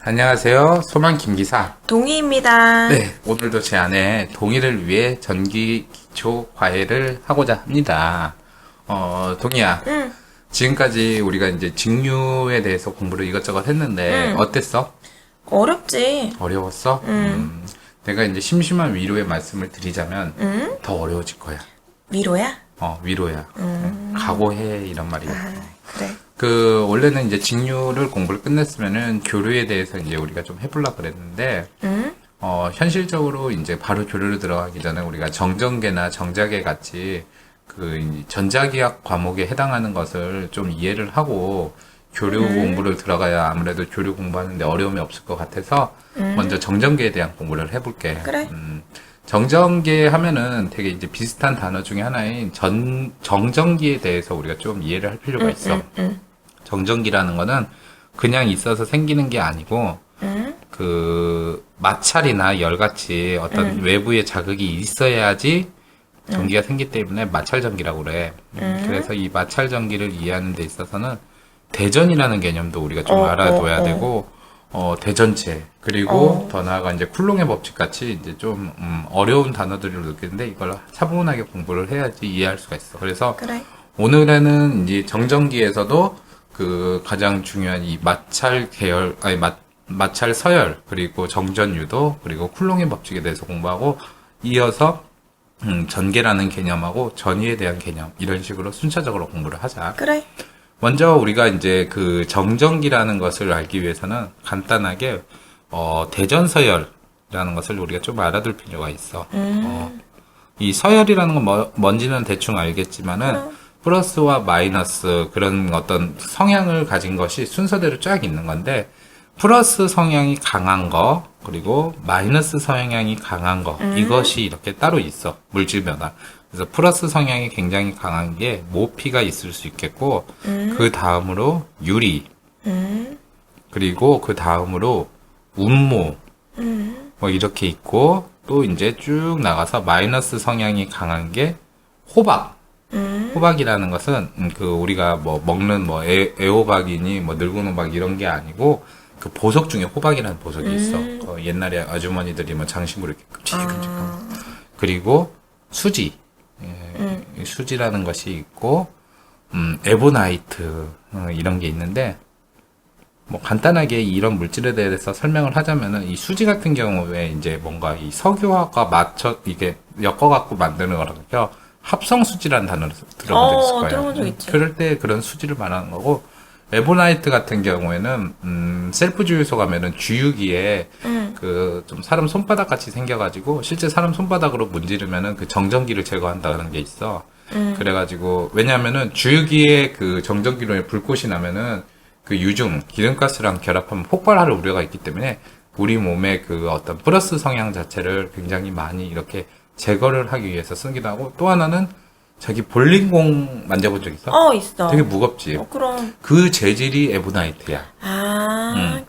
안녕하세요. 소망 김기사. 동희입니다. 네, 오늘도 제 아내 동희를 위해 전기 기초 과외를 하고자 합니다. 동희야. 응. 지금까지 우리가 이제 직류에 대해서 공부를 이것저것 했는데 어땠어? 어렵지. 어려웠어? 내가 이제 심심한 위로의 말씀을 드리자면 응? 더 어려워질 거야. 위로야? 위로야. 각오해 이런 말이야. 그래. 원래는 이제 직류를 공부를 끝냈으면은 교류에 대해서 이제 우리가 좀 해보려고 그랬는데, 응? 현실적으로 이제 바로 교류를 들어가기 전에 우리가 정전계나 정자계 같이 이 전자기학 과목에 해당하는 것을 좀 이해를 하고 교류 공부를 들어가야 아무래도 교류 공부하는데 어려움이 없을 것 같아서 먼저 정전계에 대한 공부를 해볼게. 그래. 정전기 하면은 되게 이제 비슷한 단어 중에 하나인 정전기에 대해서 우리가 좀 이해를 할 필요가 있어. 정전기라는 거는 그냥 있어서 생기는 게 아니고, 마찰이나 열같이 어떤 외부의 자극이 있어야지 전기가 생기기 때문에 마찰전기라고 그래. 그래서 이 마찰전기를 이해하는 데 있어서는 대전이라는 개념도 우리가 좀 알아둬야 되고, 대전체, 그리고 더 나아가 이제 쿨롱의 법칙 같이 이제 좀, 어려운 단어들을 느끼는데 이걸 차분하게 공부를 해야지 이해할 수가 있어. 그래서 그래. 오늘에는 이제 정전기에서도 가장 중요한 이 마찰 계열, 마찰 서열, 그리고 정전 유도, 그리고 쿨롱의 법칙에 대해서 공부하고 이어서 전개라는 개념하고 전위에 대한 개념, 이런 식으로 순차적으로 공부를 하자. 그래. 먼저 우리가 이제 정전기라는 것을 알기 위해서는 간단하게 대전서열이라는 것을 우리가 좀 알아둘 필요가 있어. 이 서열이라는 건 뭔지는 대충 알겠지만은 플러스와 마이너스 그런 어떤 성향을 가진 것이 순서대로 쫙 있는 건데, 플러스 성향이 강한 거 그리고 마이너스 성향이 강한 거, 이것이 이렇게 따로 있어, 물질마다. 그래서 플러스 성향이 굉장히 강한 게 모피가 있을 수 있겠고, 그 다음으로 유리, 그리고 그 다음으로 운모, 뭐 이렇게 있고, 또 이제 쭉 나가서 마이너스 성향이 강한 게 호박. 호박이라는 것은 우리가 뭐 먹는 뭐 애호박이니 뭐 늙은 호박 이런 게 아니고, 그 보석 중에 호박이라는 보석이 있어. 옛날에 아주머니들이 뭐 장식으로 이렇게 큼직큼직하고. 그리고 수지. 수지라는 것이 있고, 에보나이트, 이런 게 있는데, 뭐 간단하게 이런 물질에 대해서 설명을 하자면은, 이 수지 같은 경우에 이제 뭔가 이 석유화학과 이게 엮어갖고 만드는 거라서 합성 수지라는 단어를 들어본 적 있을 거예요. 들어본 적 있지. 그럴 때 그런 수지를 말하는 거고, 에보나이트 같은 경우에는 셀프 주유소 가면은 주유기에 좀 사람 손바닥 같이 생겨가지고 실제 사람 손바닥으로 문지르면은 그 정전기를 제거한다는 게 있어. 그래가지고 왜냐하면은 주유기에 그 정전기로 불꽃이 나면은 그 유중 기름가스랑 결합하면 폭발할 우려가 있기 때문에 우리 몸의 그 어떤 플러스 성향 자체를 굉장히 많이 이렇게 제거를 하기 위해서 쓰기도 하고, 또 하나는 자기 볼링공 만져본 적 있어? 있어. 되게 무겁지. 그럼. 그 재질이 에보나이트야.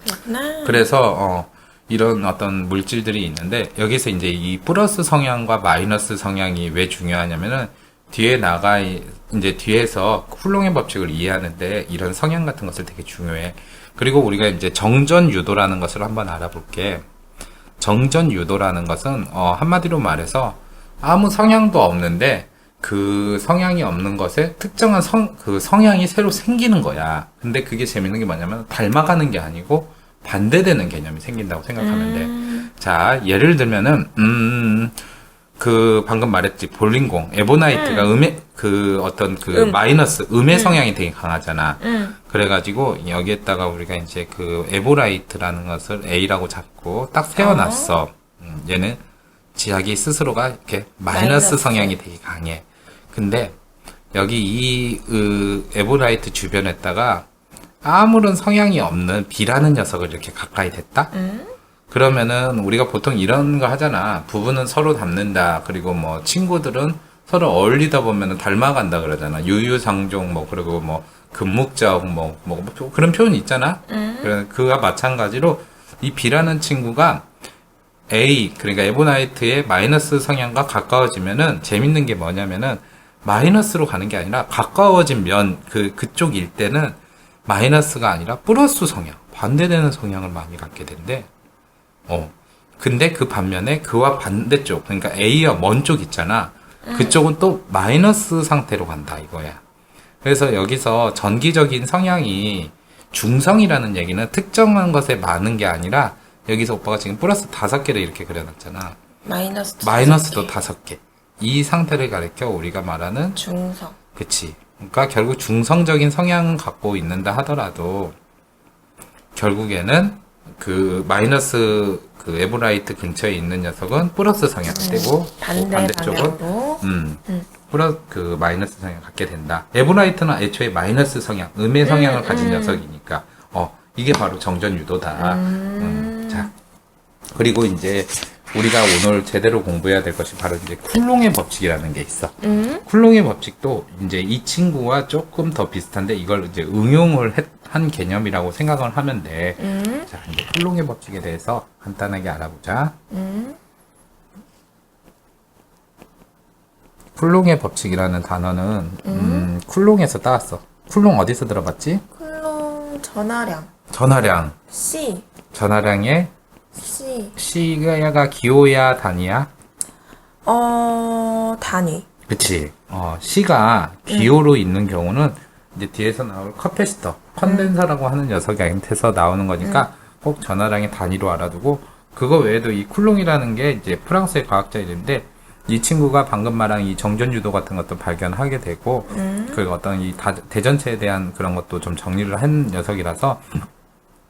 그렇구나. 그래서 이런 어떤 물질들이 있는데, 여기서 이제 이 플러스 성향과 마이너스 성향이 왜 중요하냐면은 이제 뒤에서 쿨롱의 법칙을 이해하는데 이런 성향 같은 것을 되게 중요해. 그리고 우리가 이제 정전 유도라는 것을 한번 알아볼게. 정전 유도라는 것은 한마디로 말해서 아무 성향도 없는데 그 성향이 없는 것에 특정한 성향이 새로 생기는 거야. 근데 그게 재밌는 게 뭐냐면 닮아가는 게 아니고 반대되는 개념이 생긴다고 생각하면 돼. 자, 예를 들면은 방금 말했지, 볼링공, 에보나이트가 마이너스 음의 성향이 되게 강하잖아. 그래가지고 여기에다가 우리가 이제 에보라이트라는 것을 A라고 잡고 딱 세워놨어. 얘는 자기 스스로가 이렇게 마이너스 성향이 되게 강해. 근데 여기 에보라이트 주변에다가 아무런 성향이 없는 B라는 녀석을 이렇게 가까이 댔다? 그러면은 우리가 보통 이런 거 하잖아. 부부는 서로 닮는다. 그리고 뭐 친구들은 서로 어울리다 보면은 닮아간다 그러잖아. 유유상종 그리고 금묵적 그런 표현이 있잖아. 그와 마찬가지로 이 B라는 친구가 그러니까 에보나이트의 마이너스 성향과 가까워지면은 재밌는 게 뭐냐면은 마이너스로 가는 게 아니라 가까워진 그쪽 일대는 마이너스가 아니라 플러스 성향, 반대되는 성향을 많이 갖게 된대. 근데 그 반면에 그와 반대쪽, 그러니까 A와 먼 쪽 있잖아. 그쪽은 또 마이너스 상태로 간다 이거야. 그래서 여기서 전기적인 성향이 중성이라는 얘기는 특정한 것에 많은 게 아니라 여기서 오빠가 지금 플러스 5개를 이렇게 그려놨잖아. 마이너스도 5개. 이 상태를 가리켜 우리가 말하는 중성. 그치. 그러니까 결국 중성적인 성향은 갖고 있는다 하더라도 결국에는 그 마이너스 그 에보라이트 근처에 있는 녀석은 플러스 성향을 떼고 반대쪽은 방향으로. 플러스 그 마이너스 성향을 갖게 된다. 에보라이트는 애초에 마이너스 성향, 음의 성향을 가진 녀석이니까 이게 바로 정전 유도다. 자, 그리고 이제 우리가 오늘 제대로 공부해야 될 것이 바로 이제 쿨롱의 법칙이라는 게 있어. 쿨롱의 법칙도 이제 이 친구와 조금 더 비슷한데 이걸 이제 응용을 한 개념이라고 생각을 하면 돼. 자, 이제 쿨롱의 법칙에 대해서 간단하게 알아보자. 쿨롱의 법칙이라는 단어는 쿨롱에서 따왔어. 쿨롱 어디서 들어봤지? 쿨롱 전하량. 전하량. C. 전하량의 C. C가 기호야 단위야? 단위. 그치. C가 기호로 있는 경우는 이제 뒤에서 나올 커패시터, 컨덴서라고 하는 녀석한테서 나오는 거니까 꼭 전하량의 단위로 알아두고 그거 외에도 이 쿨롱이라는 게 이제 프랑스의 과학자 이름인데 이 친구가 방금 말한 이 정전 유도 같은 것도 발견하게 되고 그 어떤 이 대전체에 대한 그런 것도 좀 정리를 한 녀석이라서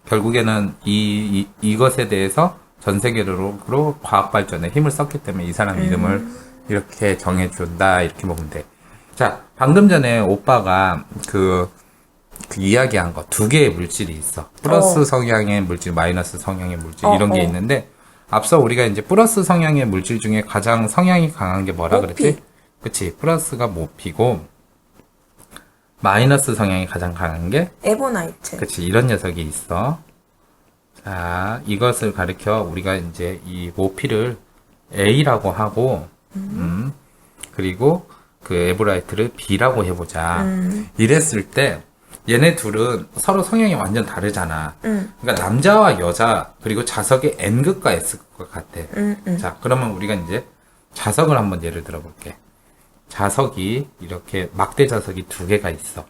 결국에는 이것에 대해서 전 세계적으로 과학 발전에 힘을 썼기 때문에 이 사람 이름을 이렇게 정해준다 이렇게 보면 돼. 자, 방금 전에 오빠가 그 이야기한 거 2개의 물질이 있어. 플러스 성향의 물질, 마이너스 성향의 물질 이런 게 있는데 앞서 우리가 이제 플러스 성향의 물질 중에 가장 성향이 강한 게 뭐라 모피. 그랬지? 그치. 플러스가 모피고 마이너스 성향이 가장 강한 게 에보나이트. 그치, 이런 녀석이 있어. 자, 이것을 가리켜 우리가 이제 이 모피를 A라고 하고, 그리고 그 에브라이트를 B라고 해보자. 이랬을 때, 얘네 둘은 서로 성향이 완전 다르잖아. 그러니까 남자와 여자, 그리고 자석의 N극과 S극과 같아. 자, 그러면 우리가 이제 자석을 한번 예를 들어 볼게. 자석이 이렇게 막대 자석이 2개가 있어.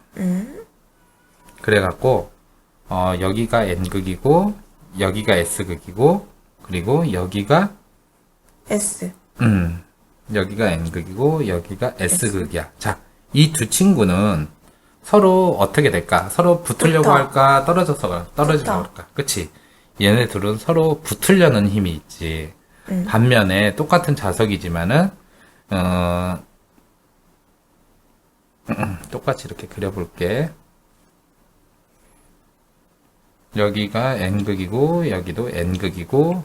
그래갖고 여기가 N극이고 여기가 S극이고 그리고 여기가 S. 여기가 N극이고 여기가 S극이야. 자, 이 두 친구는 서로 어떻게 될까? 서로 붙으려고 붙어. 할까? 떨어지려고 붙어. 할까? 그치? 얘네 둘은 서로 붙으려는 힘이 있지. 반면에 똑같은 자석이지만은 똑같이 이렇게 그려볼게. 여기가 N극이고 여기도 N극이고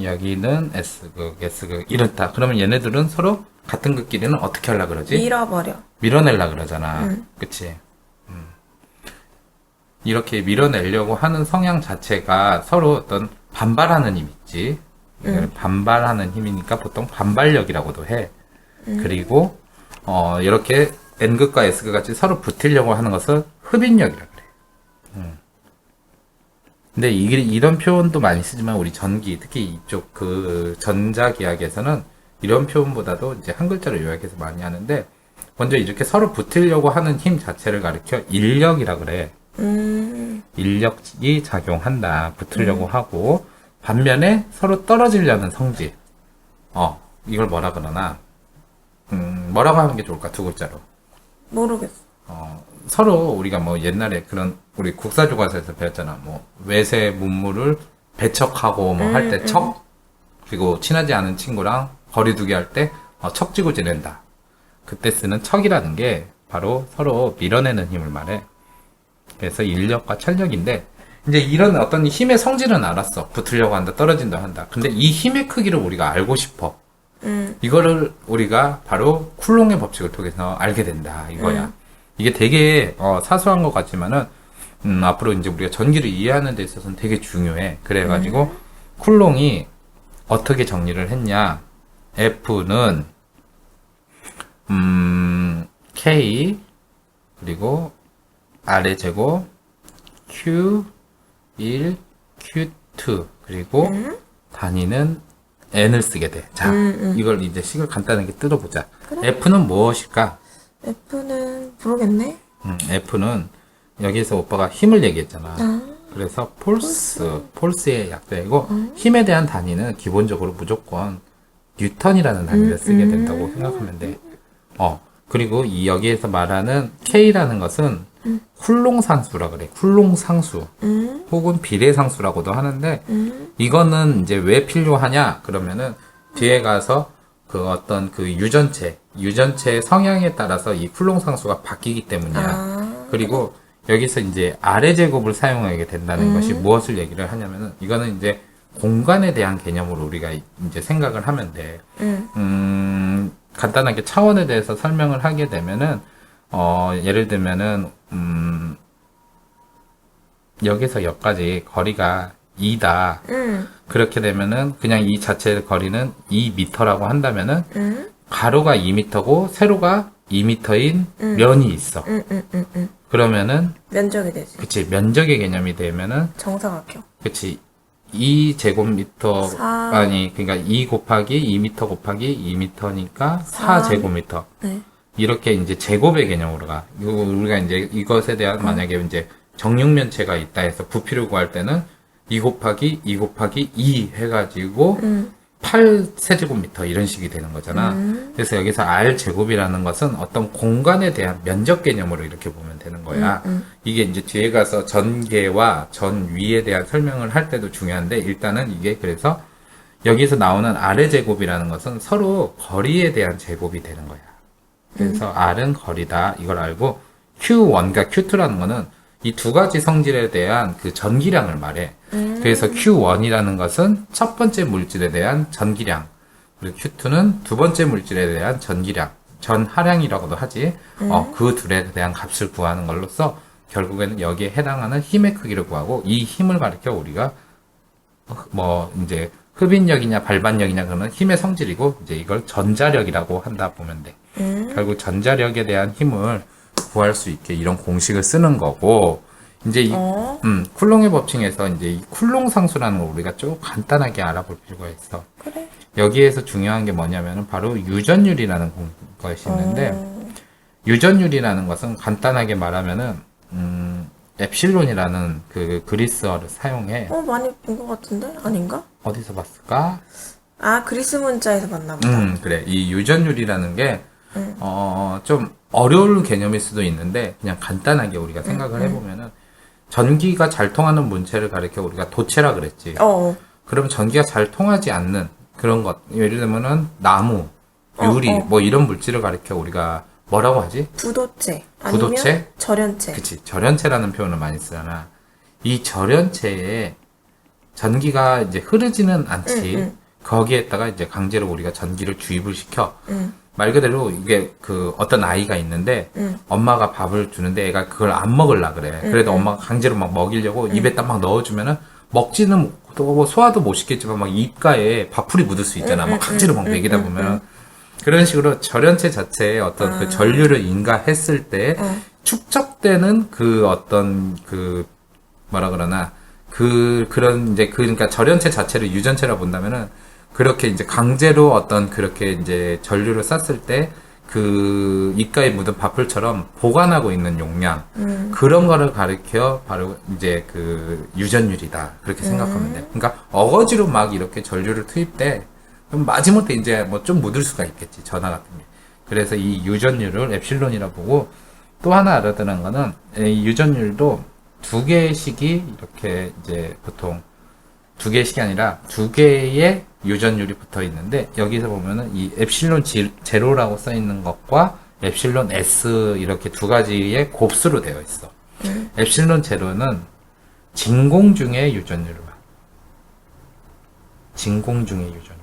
여기는 S극, S극 이렇다. 그러면 얘네들은 서로 같은 극끼리는 어떻게 하려 그러지? 밀어버려. 밀어내려 그러잖아. 그치? 이렇게 밀어내려고 하는 성향 자체가 서로 어떤 반발하는 힘이 있지. 이걸 반발하는 힘이니까 보통 반발력이라고도 해. 그리고 이렇게 N극과 S극 같이 서로 붙으려고 하는 것을 흡인력이라 그래. 근데 이런 표현도 많이 쓰지만 우리 전기, 특히 이쪽 그 전자기학에서는 이런 표현보다도 이제 한 글자로 요약해서 많이 하는데 먼저 이렇게 서로 붙으려고 하는 힘 자체를 가리켜 인력이라 그래. 인력이 작용한다. 붙으려고 하고 반면에 서로 떨어지려는 성질. 이걸 뭐라 그러나 뭐라고 하는 게 좋을까? 2글자로. 모르겠어. 서로 우리가 뭐 옛날에 그런 우리 국사교과서에서 배웠잖아. 뭐 외세 문물을 배척하고 뭐 할 때 척, 그리고 친하지 않은 친구랑 거리두기 할 때 척지고 지낸다. 그때 쓰는 척이라는 게 바로 서로 밀어내는 힘을 말해. 그래서 인력과 철력인데 이제 이런 어떤 힘의 성질은 알았어. 붙으려고 한다, 떨어진다 한다. 근데 이 힘의 크기를 우리가 알고 싶어. 이거를 우리가 바로 쿨롱의 법칙을 통해서 알게 된다. 이거야. 이게 되게 사소한 것 같지만은 앞으로 이제 우리가 전기를 이해하는 데 있어서는 되게 중요해. 그래가지고 쿨롱이 어떻게 정리를 했냐? F는 K 그리고 R의 제곱 Q 1, Q2 그리고 단위는 N을 쓰게 돼. 자, 이걸 이제 식을 간단하게 뜯어보자. 그래. F는 무엇일까? F는 모르겠네. F는 여기서 오빠가 힘을 얘기했잖아. 아, 그래서 폴스의 약자이고 힘에 대한 단위는 기본적으로 무조건 뉴턴이라는 단위를 쓰게 된다고 생각하면 돼. 그리고 이 여기에서 말하는 K라는 것은 쿨롱상수라 그래. 쿨롱상수 혹은 비례상수라고도 하는데 이거는 이제 왜 필요하냐? 그러면은 뒤에 가서 그 어떤 그 유전체의 성향에 따라서 이 쿨롱상수가 바뀌기 때문이야. 그리고 여기서 이제 아래 제곱을 사용하게 된다는 것이 무엇을 얘기를 하냐면은 이거는 이제 공간에 대한 개념으로 우리가 이제 생각을 하면 돼. 간단하게 차원에 대해서 설명을 하게 되면은 예를 들면은 여기서 여기까지 거리가 2다. 그렇게 되면은 그냥 이 자체의 거리는 2m라고 한다면은 가로가 2m고 세로가 2m인 면이 있어. 그러면은 면적이 되지. 그치 면적의 개념이 되면은 정사각형. 그치 2제곱미터 사. 아니 그러니까 2 곱하기 2m 곱하기 2m니까 4제곱미터. 네. 이렇게 이제 제곱의 개념으로 가. 이거 우리가 이제 이것에 대한 만약에 이제 정육면체가 있다 해서 부피를 구할 때는 2 곱하기 2 곱하기 2 해가지고 8세제곱미터 이런 식이 되는 거잖아. 그래서 여기서 R 제곱이라는 것은 어떤 공간에 대한 면적 개념으로 이렇게 보면 되는 거야. 이게 이제 뒤에 가서 전개와 전위에 대한 설명을 할 때도 중요한데 일단은 이게 그래서 여기서 나오는 R의 제곱이라는 것은 서로 거리에 대한 제곱이 되는 거야. 그래서 R은 거리다. 이걸 알고 Q1과 Q2라는 거는 이 두 가지 성질에 대한 그 전기량을 말해. 그래서 Q1이라는 것은 첫 번째 물질에 대한 전기량. 그리고 Q2는 두 번째 물질에 대한 전기량. 전하량이라고도 하지. 그 둘에 대한 값을 구하는 걸로써 결국에는 여기에 해당하는 힘의 크기를 구하고 이 힘을 가리켜 우리가 뭐 이제 흡인력이냐 발반력이냐 그러면 힘의 성질이고 이제 이걸 전자력이라고 한다 보면 돼. 결국 전자력에 대한 힘을 구할 수 있게 이런 공식을 쓰는 거고 이제 이 쿨롱의 법칙에서 이제 이 쿨롱 상수라는 걸 우리가 좀 간단하게 알아볼 필요가 있어. 그래. 여기에서 중요한 게 뭐냐면은 바로 유전율이라는 것이 있는데 유전율이라는 것은 간단하게 말하면은 엡실론이라는 그 그리스어를 사용해. 많이 본 것 같은데? 아닌가? 어디서 봤을까? 아, 그리스 문자에서 봤나 보다. 그래. 이 유전율이라는 게 좀 어려울 개념일 수도 있는데 그냥 간단하게 우리가 생각을 해보면은 전기가 잘 통하는 문체를 가리켜 우리가 도체라 그랬지. 그럼 전기가 잘 통하지 않는 그런 것, 예를 들면은 나무, 유리, 뭐 이런 물질을 가리켜 우리가 뭐라고 하지? 부도체. 아니면 부도체? 절연체. 그치. 절연체라는 표현을 많이 쓰잖아. 이 절연체에 전기가 이제 흐르지는 않지. 거기에다가 이제 강제로 우리가 전기를 주입을 시켜. 말 그대로 이게 그 어떤 아이가 있는데 엄마가 밥을 주는데 애가 그걸 안 먹으려 그래. 그래도 엄마가 강제로 막 먹이려고 입에다 막 넣어주면은 먹지는 또 소화도 못 시켰지만 막 입가에 밥풀이 묻을 수 있잖아. 막 강제로 막 먹이다 보면 그런 식으로 절연체 자체에 어떤 그 전류를 인가했을 때 축적되는 그 어떤 그 뭐라 그러나 그런 이제 그러니까 절연체 자체를 유전체라 본다면은 그렇게 이제 강제로 어떤 그렇게 이제 전류를 쐈을 때 그 입가에 묻은 밥풀처럼 보관하고 있는 용량 그런 거를 가리켜 바로 이제 그 유전율이다 그렇게 생각하면 돼. 그러니까 어거지로 막 이렇게 전류를 투입돼 그럼 마지못해 이제 뭐 좀 묻을 수가 있겠지 전화 같은 게. 그래서 이 유전율을 엡실론이라 보고 또 하나 알아두는 거는 이 유전율도 두 개의 식이 이렇게 이제 보통 두 개의 식이 아니라 두 개의 유전율이 붙어 있는데 여기서 보면은 이 엡실론 제로라고 써 있는 것과 엡실론 S 이렇게 두 가지의 곱수로 되어 있어. 엡실론 제로는 진공 중의 유전율을 말. 진공 중의 유전율.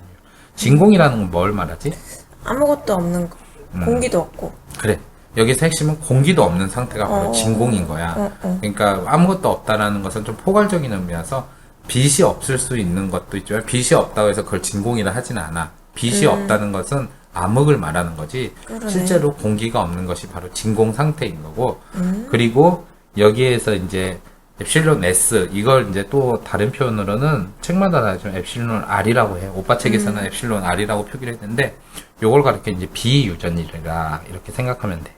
진공이라는 건 뭘 말하지? 아무것도 없는 거. 공기도 없고. 그래. 여기서 핵심은 공기도 없는 상태가 바로 진공인 거야. 그러니까 아무것도 없다라는 것은 좀 포괄적인 의미라서 빛이 없을 수 있는 것도 있지만 빛이 없다고 해서 그걸 진공이라 하지는 않아. 빛이 없다는 것은 암흑을 말하는 거지. 그러네. 실제로 공기가 없는 것이 바로 진공 상태인 거고. 그리고 여기에서 이제 엡실론 S 이걸 이제 또 다른 표현으로는 책마다 다르지만 엡실론 R이라고 해요. 오빠 책에서는 엡실론 R이라고 표기를 했는데 요걸 가리켜 이제 비유전이라 이렇게 생각하면 돼.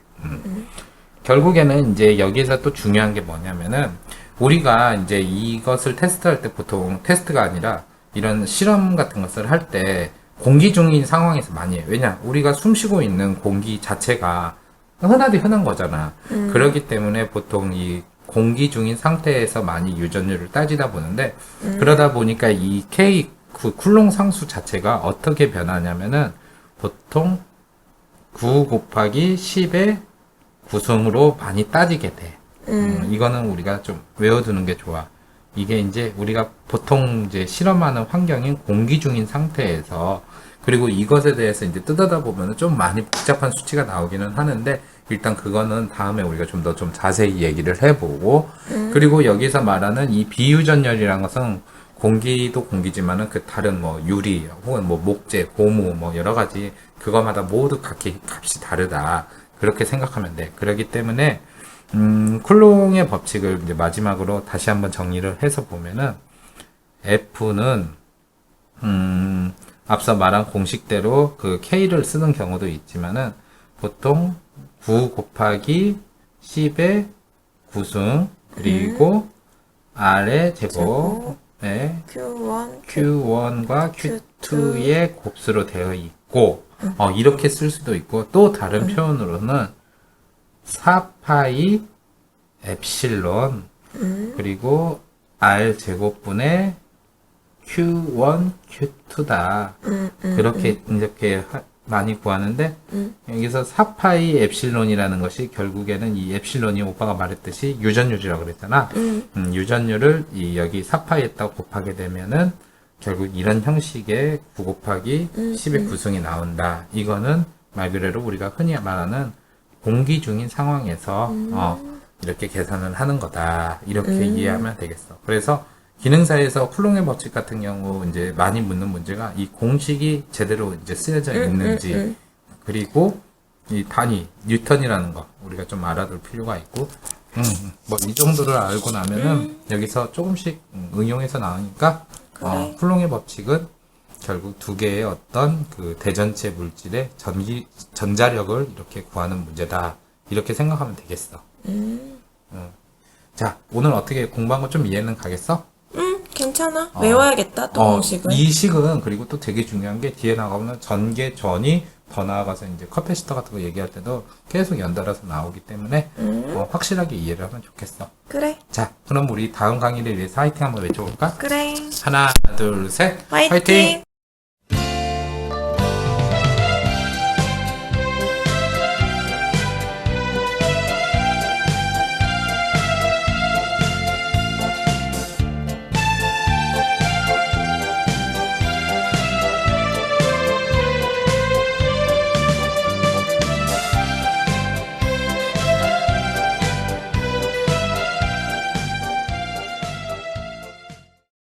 결국에는 이제 여기서 또 중요한 게 뭐냐면은 우리가 이제 이것을 테스트할 때 보통 테스트가 아니라 이런 실험 같은 것을 할 때 공기 중인 상황에서 많이 해요. 왜냐? 우리가 숨 쉬고 있는 공기 자체가 흔하디 흔한 거잖아. 그렇기 때문에 보통 이 공기 중인 상태에서 많이 유전율을 따지다 보는데 그러다 보니까 이 K 그 쿨롱 상수 자체가 어떻게 변하냐면은 보통 9 곱하기 10의 구승으로 많이 따지게 돼. 이거는 우리가 좀 외워두는 게 좋아. 이게 이제 우리가 보통 이제 실험하는 환경인 공기 중인 상태에서 그리고 이것에 대해서 이제 뜯어다 보면은 좀 많이 복잡한 수치가 나오기는 하는데 일단 그거는 다음에 우리가 좀 더 좀 자세히 얘기를 해보고 그리고 여기서 말하는 이 비유전열이라는 것은 공기도 공기지만은 그 다른 뭐 유리 혹은 뭐 목재, 고무 뭐 여러 가지 그거마다 모두 각기 값이 다르다. 그렇게 생각하면 돼. 그렇기 때문에 쿨롱의 법칙을 이제 마지막으로 다시 한번 정리를 해서 보면은 F는 앞서 말한 공식대로 그 K를 쓰는 경우도 있지만은 보통 9 곱하기 10의 구승 그리고 R의 제곱에 Q1, Q1과 Q2의 곱수로 되어 있고 이렇게 쓸 수도 있고 또 다른 표현으로는 4파이 엡실론 그리고 R 제곱분의 Q1, Q2다. 그렇게 이렇게 많이 구하는데 여기서 4파이 엡실론이라는 것이 결국에는 이 엡실론이 오빠가 말했듯이 유전율이라고 그랬잖아. 유전율을 여기 4파이에다 곱하게 되면은 결국 이런 형식의 9 곱하기 10의 구승이 나온다. 이거는 말 그대로 우리가 흔히 말하는 공기 중인 상황에서 이렇게 계산을 하는 거다. 이렇게 이해하면 되겠어. 그래서 기능사에서 쿨롱의 법칙 같은 경우 이제 많이 묻는 문제가 이 공식이 제대로 이제 쓰여져 있는지 그리고 이 단위 뉴턴이라는 거 우리가 좀 알아둘 필요가 있고 뭐 이 정도를 알고 나면은 여기서 조금씩 응용해서 나오니까 그래. 쿨롱의 법칙은 결국 두 개의 어떤 그 대전체 물질의 전자력을 이렇게 구하는 문제다. 이렇게 생각하면 되겠어. 자, 오늘 어떻게 공부한 거 좀 이해는 가겠어? 괜찮아. 외워야겠다, 또 공식은. 이 식은 그리고 또 되게 중요한 게 뒤에 나가면 전개 전이 더 나아가서 이제 커패시터 같은 거 얘기할 때도 계속 연달아서 나오기 때문에 확실하게 이해를 하면 좋겠어. 그래, 자, 그럼 우리 다음 강의를 위해서 화이팅 한번 외쳐볼까? 그래. 하나, 둘, 셋. 화이팅!